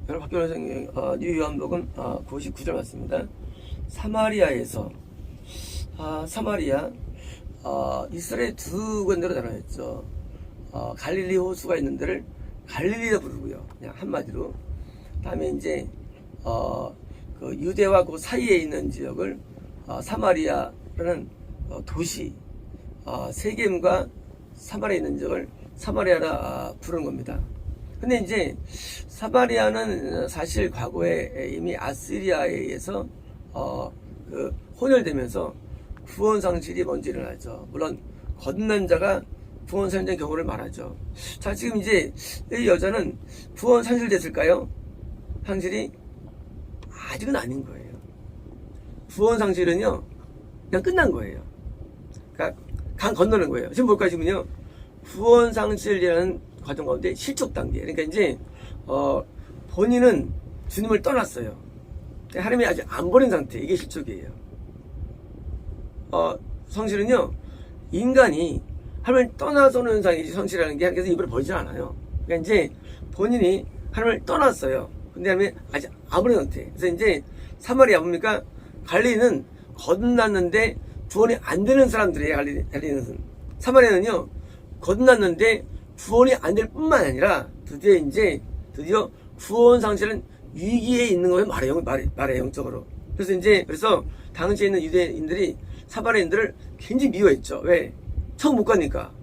여러분 학교 성경 뉴요한복음 99절 맞습니다. 사마리아에서 사마리아 이스라엘 두 군데로 나눠졌죠. 갈릴리 호수가 있는 데를 갈릴리라 부르고요. 그냥 한마디로. 다음에 이제 그 유대와 그 사이에 있는 지역을 사마리아라는 도시 세겜과 사마리아에 있는 지역을 사마리아라 부르는 겁니다. 근데 이제 사마리아는 사실 과거에 이미 아시리아에 의해서 그 혼혈되면서 구원 상실이 먼저 일어나죠. 물론 거듭난 자가 구원 상실된 경우를 말하죠. 자, 지금 이제 이 여자는 구원 상실됐을까요? 상실이 아직은 아닌 거예요. 구원 상실은요 그냥 끝난 거예요. 그러니까 강 건너는 거예요. 지금 뭘까요? 지금은요 구원 상실이라는 과정 가운데 실족 단계. 그러니까 이제 본인은 주님을 떠났어요. 하나님이 아직 안 버린 상태. 이게 실족이에요. 성실은요 인간이 하나님을 떠나서는 상이지 성실이라는 게 하나님께서 입을 벌지 않아요. 그러니까 이제 본인이 하나님을 떠났어요. 근데 하나님이 아직 안 버린 상태. 그래서 이제 사마리아 뭡니까? 갈릴리는 거듭났는데 구원이 안 되는 사람들이에요. 갈릴리는. 사마리아는요 거듭났는데 구원이 안 될 뿐만 아니라 드디어 구원 상실은 위기에 있는 거에 말해 영적으로. 그래서 당시에 있는 유대인들이 사마리아인들을 굉장히 미워했죠. 왜? 처음 못 가니까.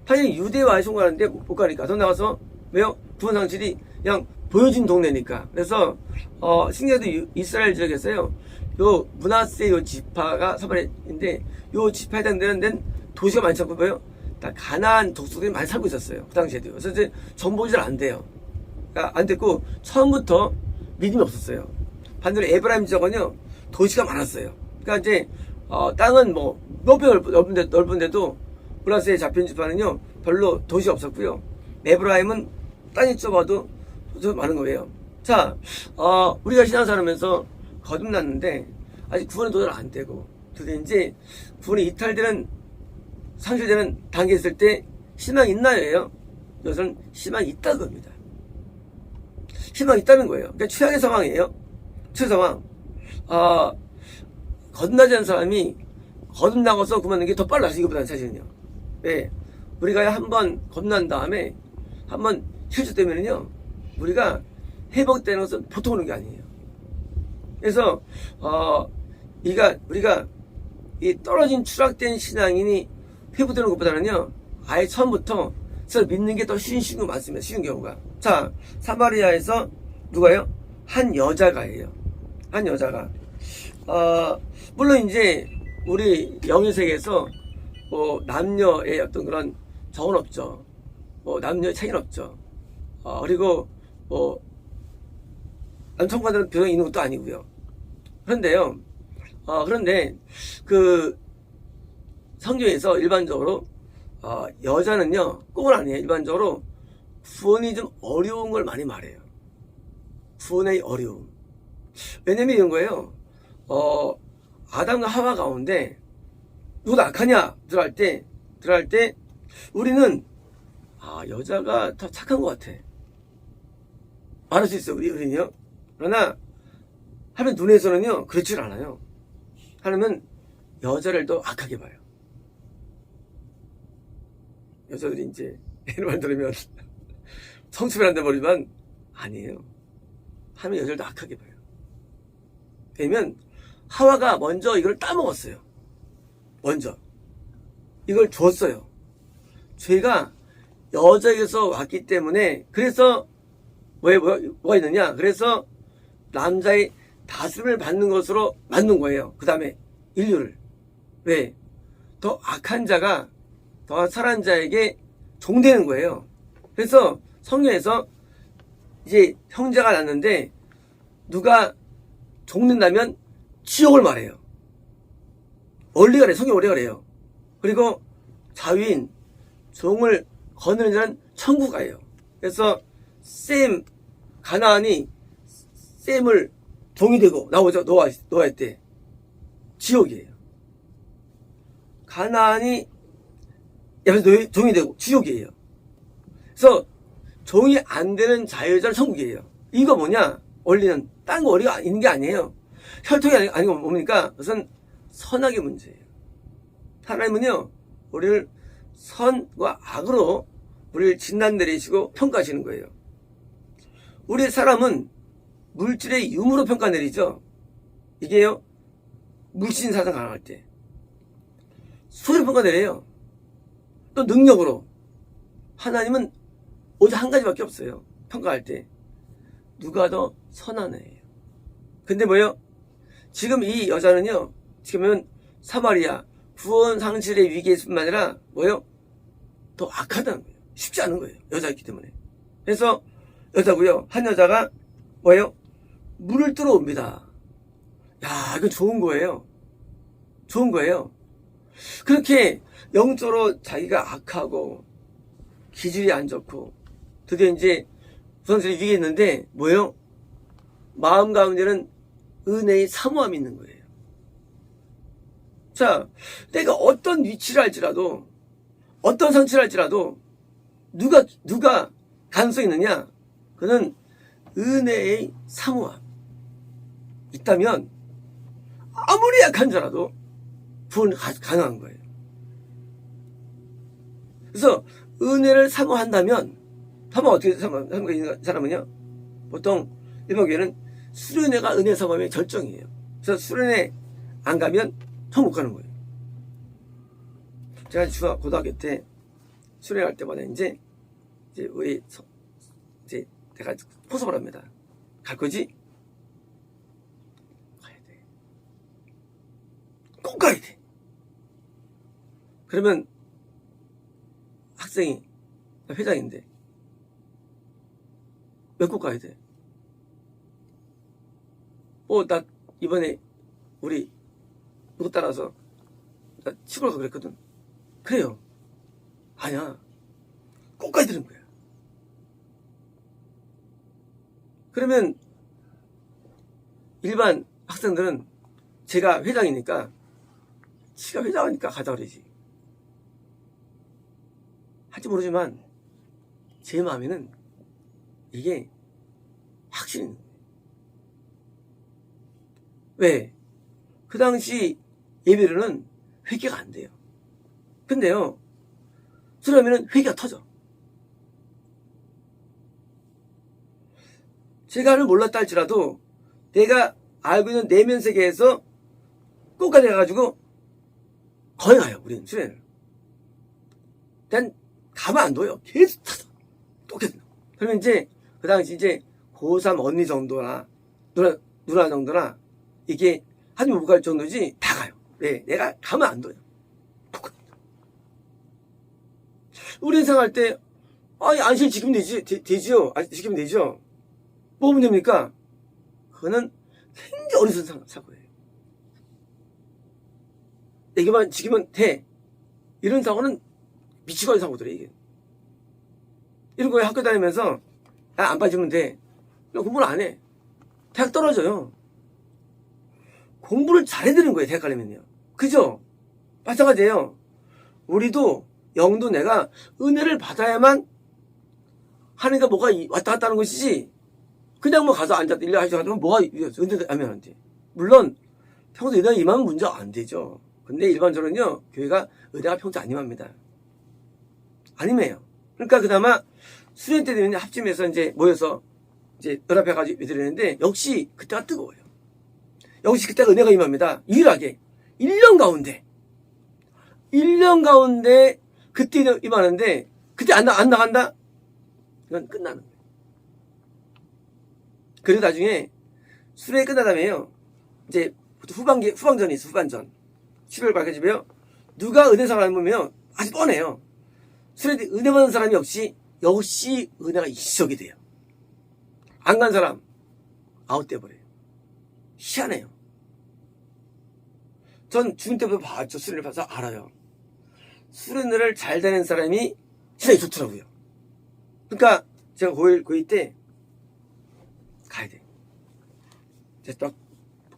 당연히 유대와 송가는데 못 가니까. 더 나가서 왜요? 구원 상실이 그냥 보여진 동네니까. 그래서 신기하게도 이스라엘 지역에서요. 요 므낫세 요 지파가 사마리아인데 요 지파에 해당되는 도시가 많지 않고 뭐예요? 가나안 족속들이 많이 살고 있었어요. 그 당시에도. 그래서 이제 정복이 잘 안 돼요. 그러니까 안 됐고, 처음부터 믿음이 없었어요. 반대로 에브라임 지역은요, 도시가 많았어요. 그러니까 이제, 땅은 뭐, 넓은데도, 므낫세에 잡힌 지파는요, 별로 도시가 없었고요. 에브라임은 땅이 좁아도 좀 많은 거예요. 자, 우리가 신앙생활하면서 거듭났는데, 아직 구원이 도저히 안 되고, 그래서 이제 구원이 이탈되는 상실되는 단계에 있을 때 희망이 있나요? 이것은 희망이 있다는 겁니다. 희망이 있다는 거예요. 그러니까 최악의 상황이에요. 최악 상황. 거듭나지 않은 사람이 거듭나고서 그만두는 게 더 빨라서 이거보다는 사실은요. 왜? 우리가 한번 거듭난 다음에 한번 실수되면은요, 우리가 회복되는 것은 보통 오는 게 아니에요. 그래서 우리가 이 떨어진 추락된 신앙인이 회복되는 것보다는요 아예 처음부터 서로 믿는 게 더 쉬운 거 많습니다. 쉬운 경우가. 자, 사마리아에서 누가요? 한 여자가예요. 한 여자가. 물론 이제 우리 영의 세계에서 뭐 남녀의 어떤 그런 정은 없죠. 뭐 남녀의 차이는 없죠. 그리고 뭐 남성과는 변형이 있는 것도 아니고요. 그런데요. 그런데 그 성경에서 일반적으로 여자는요 꼭은 아니에요. 일반적으로 구원이 좀 어려운 걸 많이 말해요. 구원의 어려움. 왜냐면 이런 거예요. 아담과 하와 가운데 누가 악하냐 들어갈 때 우리는 여자가 더 착한 것 같아 말할 수 있어요. 우리는요. 그러나 하나님 눈에서는요 그렇지 않아요. 하나님은 여자를 더 악하게 봐요. 여자들이 이제 이런 말 들으면 성취를 한다 버리지만 아니에요. 하나님 여자를 더 악하게 봐요. 왜냐면 하와가 먼저 이걸 따먹었어요. 먼저 이걸 줬어요. 죄가 여자에게서 왔기 때문에. 그래서 뭐가 있느냐, 그래서 남자의 다스림을 받는 것으로 만든 거예요. 그 다음에 인류를. 왜? 더 악한 자가 더 선한 자에게 종되는 거예요. 그래서 성경에서 이제 형제가 났는데 누가 종된다면 지옥을 말해요. 원리가 그래요. 성경 원리가 그래요. 그리고 자유인 종을 거느리는 자는 천국 가요. 그래서 가나안이 셈을 종이 되고 나오죠. 노아할 때 지옥이에요. 가나안이 옆에서 종이 되고 지옥이에요. 그래서 종이 안 되는 자유자는 천국이에요. 이거 뭐냐? 원리는 딴 거 원리가 있는 게 아니에요. 혈통이 아니고 뭡니까? 그것은 선악의 문제예요. 하나님은요, 우리를 선과 악으로 우리를 진단 내리시고 평가하시는 거예요. 우리 사람은 물질의 유무로 평가 내리죠. 이게요, 물신 사상 강할 때. 수로 평가 내려요. 또 능력으로. 하나님은 오직 한 가지밖에 없어요. 평가할 때. 누가 더 선한 애예요. 근데 뭐요? 지금 이 여자는요, 지금은 사마리아 구원 상실의 위기에 있을 뿐만 아니라 뭐요? 더 악하다는 거예요. 쉽지 않은 거예요. 여자였기 때문에. 그래서 여자고요. 한 여자가 뭐예요? 물을 뚫어옵니다. 야, 이건 좋은 거예요. 좋은 거예요. 그렇게 영적으로 자기가 악하고 기질이 안 좋고 드디어 이제 구원상실의 위기에 있는데 뭐예요? 마음 가운데는 은혜의 사모함이 있는 거예요. 자, 내가 어떤 위치를 할지라도 어떤 상처를 할지라도 누가 가능성이 있느냐? 그는 은혜의 사모함 있다면 아무리 약한 자라도 구원이 가능한 거예요. 그래서 은혜를 사모한다면 어떻게 사모하는 이 사람은요? 보통 일반 교회는 수련회가 은혜 사모함의 절정이에요. 그래서 수련회 안 가면 더 못 가는 거예요. 제가 고등학교 때 수련회 갈 때마다 이제 우리 이제 내가 포섭을 합니다. 갈 거지? 가야 돼. 꼭 가야 돼. 그러면 학생이 나 회장인데 몇 곳 가야 돼? 나 이번에 우리 누구 따라서 나 시골 가서 그랬거든. 그래요. 아니야. 꼭 가야 되는 거야. 그러면 일반 학생들은 제가 회장이니까 지가 회장이니까 가자 그러지. 할지 모르지만 제 마음에는 이게 확실히 있는 거예요. 왜? 그 당시 예배로는 회개가 안 돼요. 근데요, 수련하면은 회개가 터져. 제가를 몰랐다 할지라도 내가 알고 있는 내면 세계에서 끝까지 가가지고 거의 가요, 우리는 수련을. 난 가만 안 둬요. 계속 타서 또 계속. 그러면 이제 그 당시 이제 고3 언니 정도나 누나 정도나 이게 하나님 못 갈 정도지 다 가요. 왜? 내가 가만 안 둬요. 우리 인생할 때 안실 지키면 되지요. 지키면 되죠. 뭐 하면 됩니까? 그거는 굉장히 어리석은 사고예요. 내게만 지키면 돼. 이런 사고는 미치고 하는 사고들이에요, 이게. 이런 거에 학교 다니면서 안 빠지면 돼. 공부를 안 해. 대학 떨어져요. 공부를 잘해야 되는 거예요, 대학 가려면요. 그죠? 마찬가지예요. 우리도 영도 내가 은혜를 받아야만 하니까 뭐가 왔다 갔다 하는 것이지, 그냥 뭐 가서 앉았다 1년 하시면 뭐가 은혜 하면 안 돼. 물론 평소 은혜가 임하면 문제가 안 되죠. 근데 일반적으로는요, 교회가 은혜가 평소 안 임합니다. 안 임해요. 그러니까 그나마 수련 때 되면 합심해서 이제 모여서 이제 연합해가지고 드리는데 역시 그때가 뜨거워요. 역시 그때가 은혜가 임합니다. 유일하게 1년 가운데 그때 임하는데 그때 안 나간다? 이건 끝나는 거예요. 그리고 나중에 수련이 끝나다면요, 이제 후반전이 있어. 후반전 11월 밝혀지고요, 누가 은혜상을 안 보면 아주 뻔해요. 수련이 은혜 받은 사람이 역시 은혜가 일시적이 돼요. 안 간 사람 아웃돼 버려요. 희한해요. 전 중임 때부터 봤죠. 수련을 봐서 알아요. 수련을 잘 되는 사람이 신앙이 좋더라고요. 그러니까 제가 고1 때 가야 돼. 제가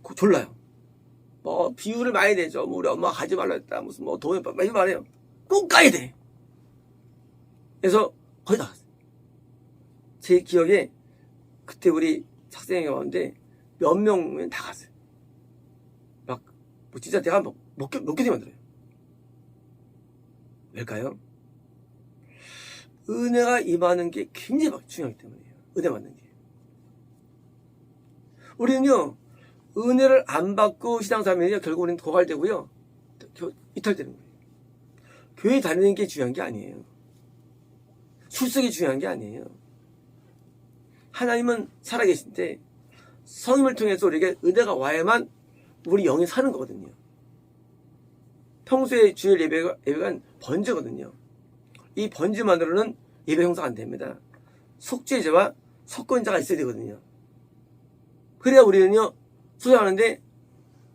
막 졸라요. 뭐 비유를 많이 내죠. 뭐 우리 엄마가 가지 말라 했다. 무슨 뭐 돈을 막 이런 말해요. 꼭 가야 돼. 그래서 거의 다 갔어요. 제 기억에 그때 우리 학생이 왔는데 몇 명은 다 갔어요. 막 뭐 진짜 내가 몇 개 만들어요. 왜일까요? 은혜가 임하는 게 굉장히 중요하기 때문이에요. 은혜 받는 게. 우리는요, 은혜를 안 받고 신앙생활하면 결국 우리는 고갈되고요, 이탈되는 거예요. 교회 다니는 게 중요한 게 아니에요. 출석이 중요한 게 아니에요. 하나님은 살아계신데 성령을 통해서 우리에게 은혜가 와야만 우리 영이 사는 거거든요. 평소에 주일 예배가 번제거든요. 이 번제만으로는 예배 형성 안 됩니다. 속죄자와 속건자가 있어야 되거든요. 그래야 우리는요, 소장하는데,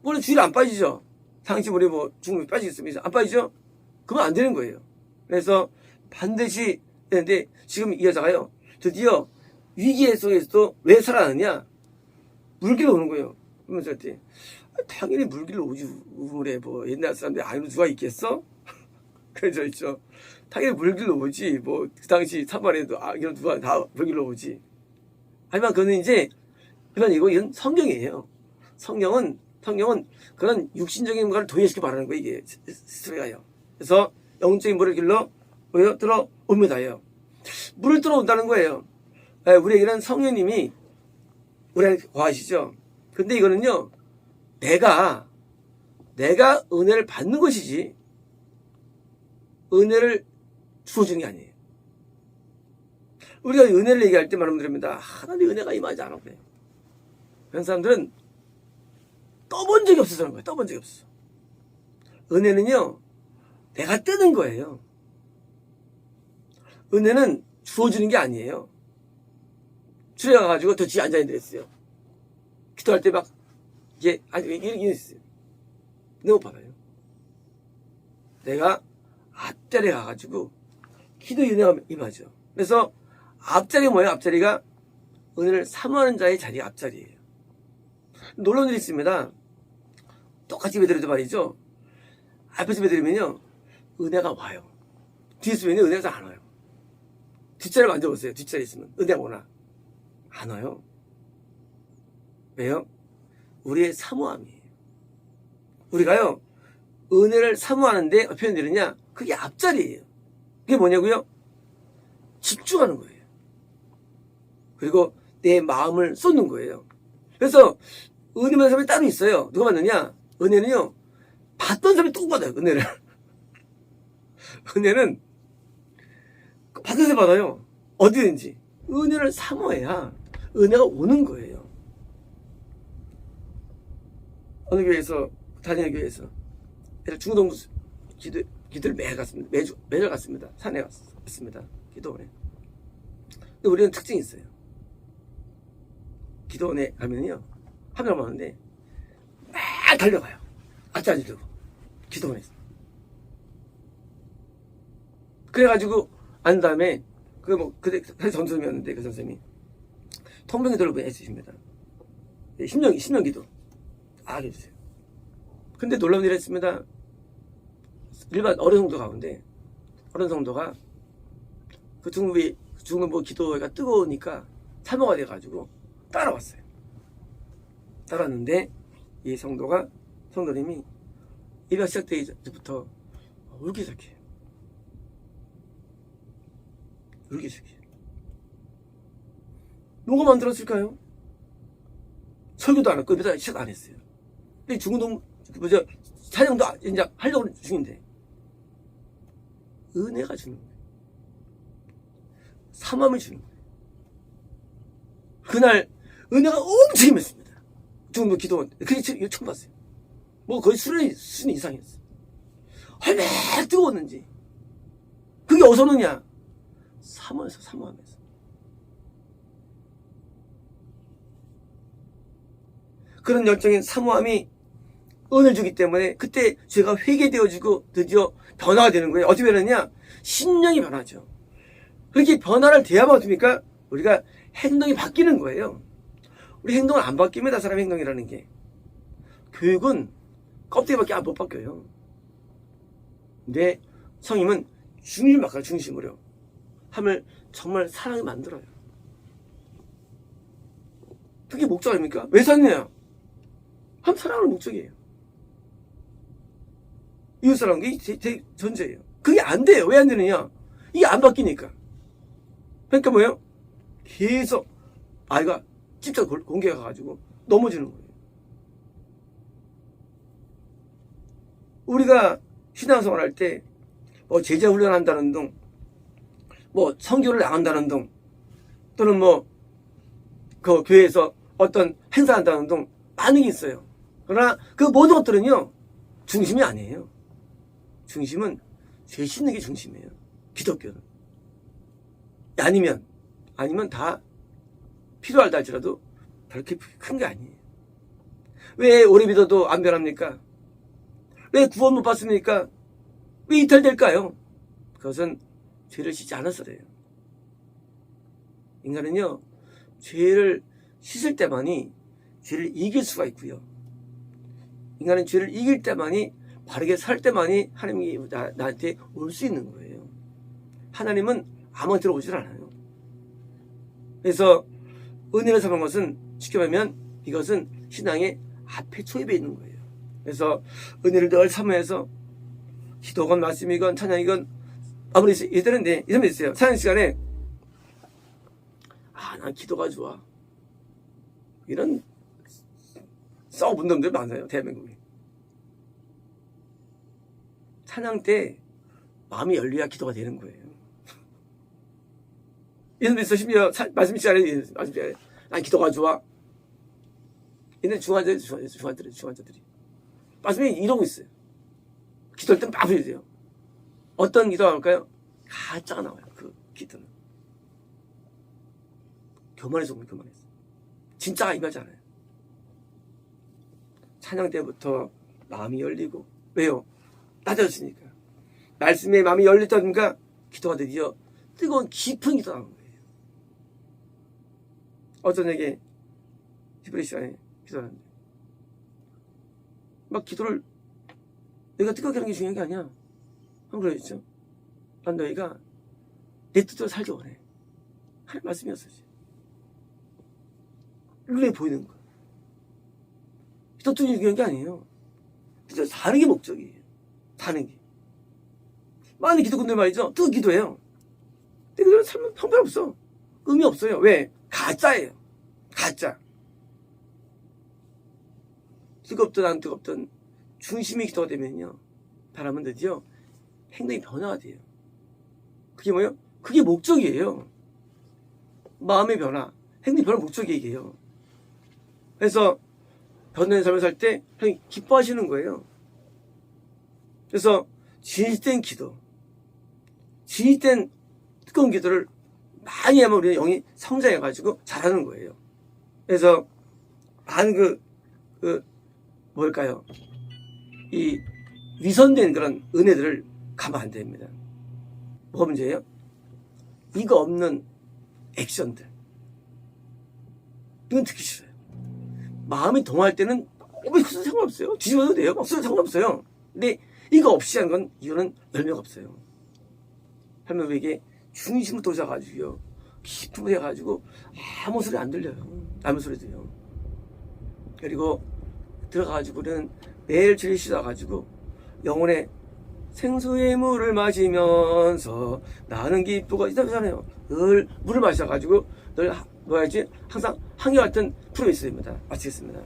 원래 주일 안 빠지죠. 당시 우리 뭐 중국에 빠지겠습니까? 안 빠지죠? 그러면 안 되는 거예요. 그래서 반드시 되는데, 지금 이 여자가요, 드디어 위기 속에서도 왜 살아나느냐? 물길로 오는 거예요. 그러면서 그때 당연히 물길로 오지. 우물에 뭐 옛날 사람들이 아니면 누가 있겠어? 그래서 있죠. 당연히 물길로 오지. 뭐 그 당시 사마리아도 이런 누가 다 물길로 오지. 하지만 그거는 이제 이건 성경이에요. 성경은 그런 육신적인 뭔가를 도외시켜 말하는 거예요. 이게 스토리가요. 그래서 영적인 물을 길러 들어옵니다요. 물을 들어온다는 거예요. 우리에게는 성령님이 우리한테 거하시죠. 근데 이거는요, 내가 은혜를 받는 것이지 은혜를 주어주는 게 아니에요. 우리가 은혜를 얘기할 때 말하면 됩니다. 하나님의 은혜가 임하지 않아 그래요. 그런 사람들은 떠본 적이 없어서 그런 거예요. 떠본 적이 없어. 은혜는요, 내가 뜨는 거예요. 은혜는 주어주는 게 아니에요. 주에 가가지고 더 뒤에 앉아있는 데 있어요. 기도할 때 막 이게 이렇게 있어요. 너무 받아요. 내가 앞자리에 가가지고 기도 은혜가 임하죠. 그래서 앞자리가 뭐예요? 앞자리가 은혜를 사모하는 자의 자리가 앞자리예요. 놀라운 일이 있습니다. 똑같이 예배드려도 말이죠. 앞에서 예배드리면요, 은혜가 와요. 뒤에 있으면 은혜가 안 와요. 뒷자리를 만져보세요. 뒷자리에 있으면 은혜가 오나? 안 와요. 왜요? 우리의 사모함이에요. 우리가요, 은혜를 사모하는데 어떻게 표현되느냐? 그게 앞자리예요. 그게 뭐냐고요? 집중하는 거예요. 그리고 내 마음을 쏟는 거예요. 그래서 은혜 받는 사람이 따로 있어요. 누가 받느냐? 은혜는요, 받던 사람이 또 받아요. 은혜를. 은혜는 받은 사람이 받아요. 어디든지. 은혜를 사모해야 은혜가 오는 거예요. 어느 교회에서, 다니는 교회에서 중동 기도를 매일 갔습니다. 매일 갔습니다. 산에 갔습니다. 기도원에. 근데 우리는 특징이 있어요. 기도원에 가면요, 한 명 오는데 막 달려가요. 앞자리 들고 기도원에. 그래가지고 안 다음에 그때 전선생님이었는데 그 선생님이 통병기도를 해주십니다. 신명 기도 해주세요. 근데 놀라운 일이 있습니다. 일반 어른 성도 가운데 어른 성도가 그 중국 기도가 뜨거우니까 사모가 돼가지고 따라왔어요. 따라왔는데 이 성도님이 예배가 시작되기 전부터 울기 시작해요. 울기 시작해요. 누가 만들었을까요? 설교도 안 했고 예배도 시작 안 했어요. 근데 중동 촬영도 이제 하려고 중인데 은혜가 주는 거예요. 사모함을 주는 거예요. 그날 은혜가 엄청 임했습니다. 중동 기도원. 그게 처음 봤어요. 뭐 거의 수준 이상이었어요. 얼마나 뜨거웠는지. 그게 어디서 오느냐? 사모하면서. 그런 열정인 사모함이 은혜를 주기 때문에 그때 죄가 회개되어지고 드디어 변화가 되는 거예요. 어떻게 변하냐? 신령이 변하죠. 그렇게 변화를 돼야만 어떻습니까? 우리가 행동이 바뀌는 거예요. 우리 행동은 안 바뀝니다. 사람 행동이라는 게. 교육은 껍데기밖에 못 바뀌어요. 근데 성님은 중심을 바꿔요. 중심으로 함을 정말 사랑이 만들어요. 그게 목적 아닙니까? 왜 샀냐? 한 사랑하는 목적이에요. 이웃 사랑하는 게 전제예요. 그게 안 돼요. 왜 안 되느냐? 이게 안 바뀌니까. 그러니까 뭐예요? 계속 아이가 직접 공개가 가지고 넘어지는 거예요. 우리가 신앙생활 할 때 뭐 제자 훈련한다는 등, 뭐 성교를 나간다는 등, 또는 뭐 그 교회에서 어떤 행사한다는 등 많은 게 있어요. 그러나 그 모든 것들은요 중심이 아니에요. 중심은 죄 씻는 게 중심이에요. 기독교는. 아니면 다 필요하다 할지라도 그렇게 큰 게 아니에요. 왜 오래 믿어도 안 변합니까? 왜 구원 못 받습니까? 왜 이탈될까요? 그것은 죄를 씻지 않아서 그래요. 인간은요 죄를 씻을 때만이 죄를 이길 수가 있고요. 인간은 죄를 이길 때만이, 바르게 살 때만이 하나님이 나한테 올 수 있는 거예요. 하나님은 아무나 들어오질 않아요. 그래서 은혜를 삼는 것은 쉽게 말하면 이것은 신앙의 앞에 초입에 있는 거예요. 그래서 은혜를 늘 사모해서 기도건 말씀이건 찬양이건 아무리 예전에 이런 게 있어요. 찬양 시간에 난 기도가 좋아. 이런 썩은 놈들 많아요. 대한민국에. 찬양 때 마음이 열려야 기도가 되는 거예요. 이런 데 있어. 심지어 말씀 시간에 난 기도가 좋아. 옛날 중환자들이 말씀이 이러고 있어요. 기도할 땐 막 부르세요. 어떤 기도가 나올까요? 가짜가 나와요. 그 기도는 교만해서 교만해서 진짜가 임하지 않아요. 찬양 때부터 마음이 열리고, 왜요? 낮아졌으니까. 말씀에 마음이 열렸다든가 기도가 드디어 뜨거운 깊은 기도가 나오는 거예요. 어떤 에게 히브리 시간에 기도하는데 막 기도를 내가 뜨겁게 하는 게 중요한 게 아니야. 한 그러겠죠. 난 너희가 내 뜻대로 살기 원해. 하나님 말씀이었어요. 눈에 보이는 거. 기도 뜻이 중요한 게 아니에요. 기도 사는 게 목적이에요. 사는 게. 많은 기도꾼들 말이죠. 또 기도해요. 근데 그들은 삶은 형편없어. 의미 없어요. 왜? 가짜예요. 가짜. 뜨겁든 안 뜨겁든 중심이 기도가 되면요. 바람은 드디어 행동이 변화가 돼요. 그게 뭐예요? 그게 목적이에요. 마음의 변화, 행동의 변화 목적이에요. 그래서 변화된 삶을 살 때 형이 기뻐하시는 거예요. 그래서 진실된 기도, 진실된 뜨거운 기도를 많이 하면 우리는 영이 성장해가지고 잘하는 거예요. 그래서 많은 뭘까요? 이 위선된 그런 은혜들을 가면 안 됩니다. 뭐가 문제예요? 이거 없는 액션들. 이건 듣기 싫어요. 마음이 동할 때는 없어도 상관없어요. 뒤집어도 돼요. 없어도 상관없어요. 근데 이거 없이 하는 건 이거는 열매가 없어요. 할머니에게 중심을 돋아가지고요. 깊음을 해가지고 아무 소리 안 들려요. 아무 소리 들려요. 그리고 들어가가지고는 매일 주일 쉬어가지고 영혼의 생수의 물을 마시면서 나는 기쁘고 이러잖아요. 늘 물을 마셔가지고 늘 항상 한결같은 프로미스입니다. 마치겠습니다.